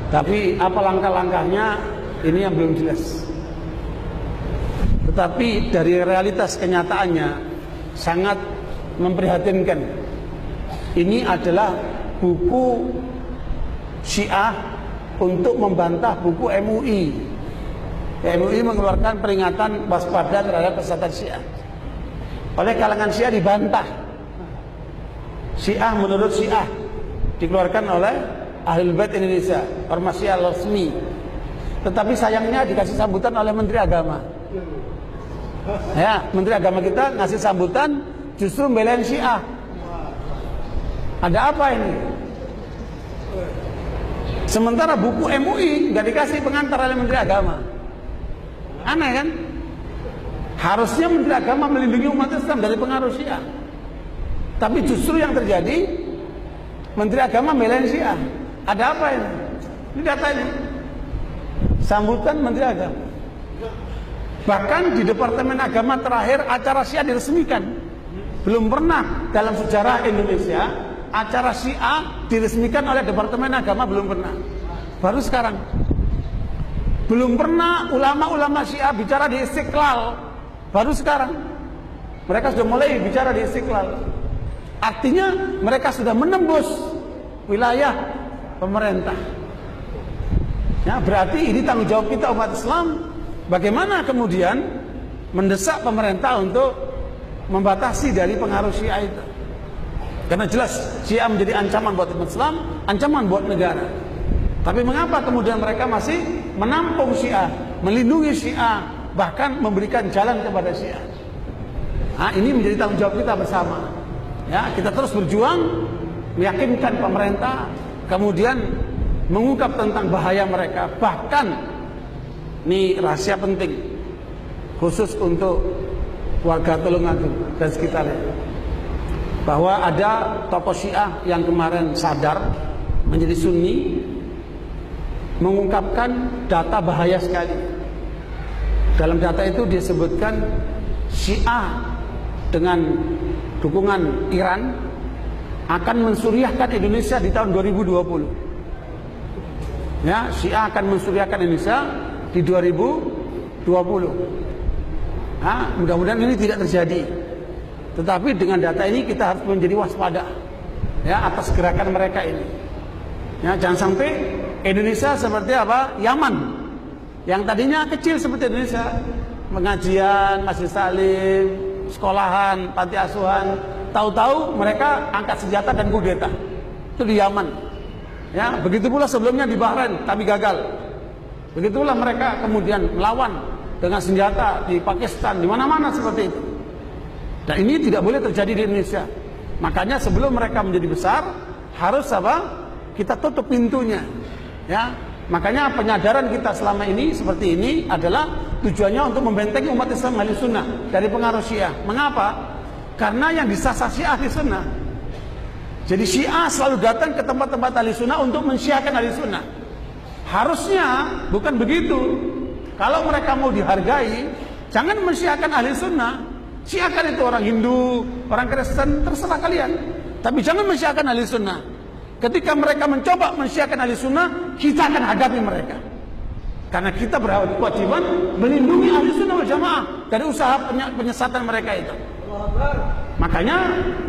Tapi apa langkah-langkahnya ini yang belum jelas. Tetapi dari realitas kenyataannya sangat memprihatinkan. Ini adalah buku Syiah untuk membantah buku MUI. MUI mengeluarkan peringatan waspada terhadap kesesatan Syiah. Oleh kalangan Syiah dibantah. Syiah menurut Syiah dikeluarkan oleh Ahlul Bait Indonesia, ormas Syiah resmi. Tetapi sayangnya dikasih sambutan oleh Menteri Agama. Ya, Menteri Agama kita ngasih sambutan justru membelain Syiah. Ada apa ini? Sementara buku MUI nggak dikasih pengantar oleh Menteri Agama. Aneh kan? Harusnya Menteri Agama melindungi umat Islam dari pengaruh Syiah. Tapi justru yang terjadi Menteri Agama membelain Syiah. Ada apa ini? Ini datanya. Sambutan Menteri Agama. Bahkan di Departemen Agama terakhir acara Syiah diresmikan. Belum pernah dalam sejarah Indonesia acara Syiah diresmikan oleh Departemen Agama, belum pernah. Baru sekarang. Belum pernah ulama-ulama Syiah bicara di Istiqlal. Baru sekarang. Mereka sudah mulai bicara di Istiqlal. Artinya mereka sudah menembus wilayah pemerintah. Ya, berarti ini tanggung jawab kita umat Islam. Bagaimana kemudian mendesak pemerintah untuk membatasi dari pengaruh Syiah itu. Karena jelas Syiah menjadi ancaman buat umat Islam, ancaman buat negara. Tapi mengapa kemudian mereka masih menampung Syiah, melindungi Syiah, bahkan memberikan jalan kepada Syiah? Nah, ini menjadi tanggung jawab kita bersama. Ya, kita terus berjuang, meyakinkan pemerintah, kemudian mengungkap tentang bahaya mereka. Bahkan, ini rahasia penting, khusus untuk warga Tulungagung dan sekitarnya, bahwa ada tokoh Syiah yang kemarin sadar menjadi Sunni, mengungkapkan data bahaya sekali. Dalam data itu disebutkan Syiah dengan dukungan Iran akan mensuriahkan Indonesia di tahun 2020. Ya, Syiah akan mensuriahkan Indonesia di 2020. Nah, mudah-mudahan ini tidak terjadi. Tetapi dengan data ini kita harus menjadi waspada, ya, atas gerakan mereka ini. Ya, jangan sampai Indonesia seperti apa? Yaman, yang tadinya kecil seperti Indonesia, pengajian, masjid salim, sekolahan, panti asuhan, tahu-tahu mereka angkat senjata dan kudeta. Itu di Yaman. Ya, begitu pula sebelumnya di Bahrain, tapi gagal. Begitulah mereka kemudian melawan dengan senjata di Pakistan, di mana-mana seperti itu. Dan ini tidak boleh terjadi di Indonesia. Makanya sebelum mereka menjadi besar, harus apa? Kita tutup pintunya. Ya, makanya penyadaran kita selama ini seperti ini adalah tujuannya untuk membentengi umat Islam Ahli Sunnah dari pengaruh Syiah. Mengapa? Karena yang disasar Syiah Ahli Sunnah. Jadi Syiah selalu datang ke tempat-tempat Ahli Sunnah untuk mensyiahkan Ahli Sunnah. Harusnya bukan begitu. Kalau mereka mau dihargai, jangan mensyiahkan Ahli Sunnah. Syiahkan itu orang Hindu, orang Kristen, terserah kalian. Tapi jangan mensyiahkan Ahli Sunnah. Ketika mereka mencoba mensyiahkan Ahli Sunnah, kita akan hadapi mereka. Karena kita berkewajiban melindungi Ahli Sunnah wal Jamaah dari usaha penyesatan mereka itu. Makanya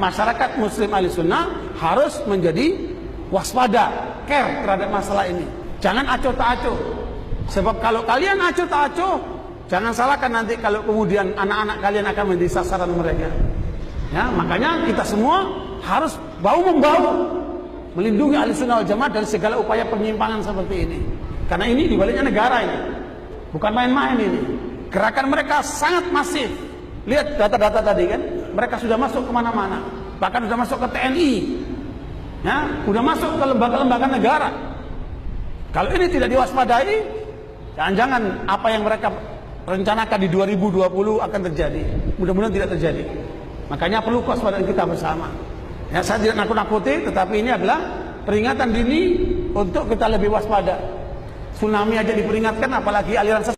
masyarakat Muslim Ahli Sunnah harus menjadi waspada, care terhadap masalah ini. Jangan acuh tak acuh. Sebab kalau kalian acuh tak acuh, jangan salahkan nanti kalau kemudian anak-anak kalian akan menjadi sasaran mereka. Ya, makanya kita semua harus bahu-membahu melindungi Ahli Sunnah wal Jamaah dari segala upaya penyimpangan seperti ini. Karena ini dibaliknya negara ini, bukan main-main ini. Gerakan mereka sangat masif. Lihat data-data tadi kan, mereka sudah masuk kemana-mana, bahkan sudah masuk ke TNI, ya, sudah masuk ke lembaga-lembaga negara. Kalau ini tidak diwaspadai, jangan-jangan apa yang mereka rencanakan di 2020 akan terjadi. Mudah-mudahan tidak terjadi. Makanya perlu kewaspadaan kita bersama. Ya, saya tidak nakut-nakuti, tetapi ini adalah peringatan dini untuk kita lebih waspada. Tsunami aja diperingatkan, apalagi aliran sesat.